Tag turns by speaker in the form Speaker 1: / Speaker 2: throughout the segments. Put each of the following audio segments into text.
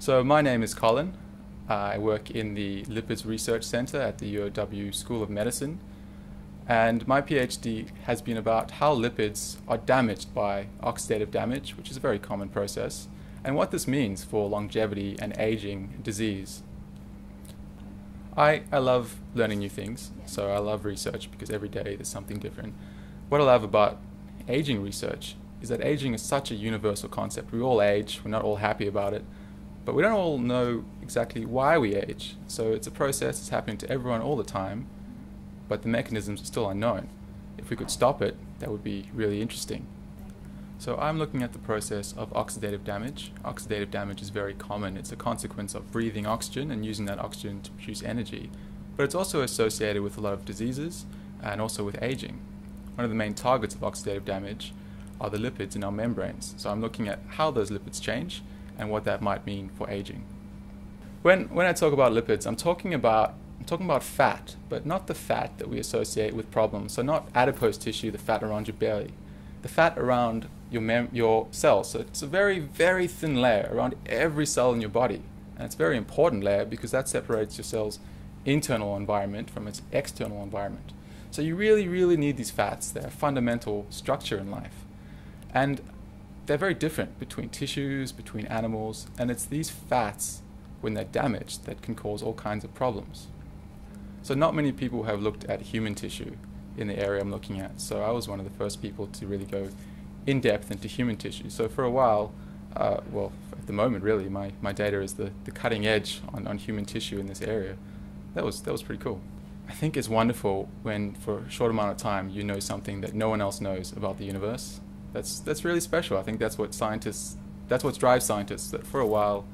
Speaker 1: So my name is Colin. I work in the Lipids Research Center at the UOW School of Medicine, and my PhD has been about how lipids are damaged by oxidative damage, which is a very common process, and what this means for longevity and aging and disease. I love learning new things, so I love research because every day there's something different. What I love about aging research is that aging is such a universal concept. We all age, we're not all happy about it, but we don't all know exactly why we age. So it's a process that's happening to everyone all the time, but the mechanisms are still unknown. If we could stop it, that would be really interesting. So I'm looking at the process of oxidative damage. Oxidative damage is very common. It's a consequence of breathing oxygen and using that oxygen to produce energy. But it's also associated with a lot of diseases and also with aging. One of the main targets of oxidative damage are the lipids in our membranes. So I'm looking at how those lipids change and what that might mean for aging. When I talk about lipids, I'm talking about fat, but not the fat that we associate with problems. So not adipose tissue, the fat around your belly. The fat around your cells. So it's a very, very thin layer around every cell in your body. And it's a very important layer because that separates your cell's internal environment from its external environment. So you really, really need these fats. They're a fundamental structure in life. And they're very different between tissues, between animals, and it's these fats, when they're damaged, that can cause all kinds of problems. So not many people have looked at human tissue in the area I'm looking at. So I was one of the first people to really go in depth into human tissue. So for a while, well, at the moment really, my data is the cutting edge on human tissue in this area. That was pretty cool. I think it's wonderful when for a short amount of time you know something that no one else knows about the universe. That's really special. I think that's what drives scientists, that for a while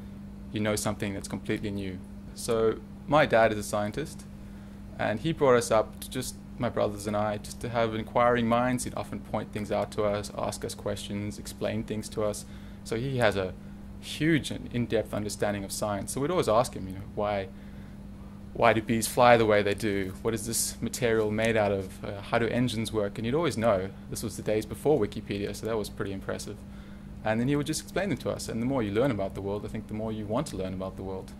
Speaker 1: you know something that's completely new. So my dad is a scientist, and he brought us up to just my brothers and I, just to have inquiring minds. He'd often point things out to us, ask us questions, explain things to us. So he has a huge and in-depth understanding of science. So we'd always ask him, why do bees fly the way they do? What is this material made out of? How do engines work? And he'd always know. This was the days before Wikipedia, so that was pretty impressive. And then he would just explain them to us. And the more you learn about the world, I think the more you want to learn about the world.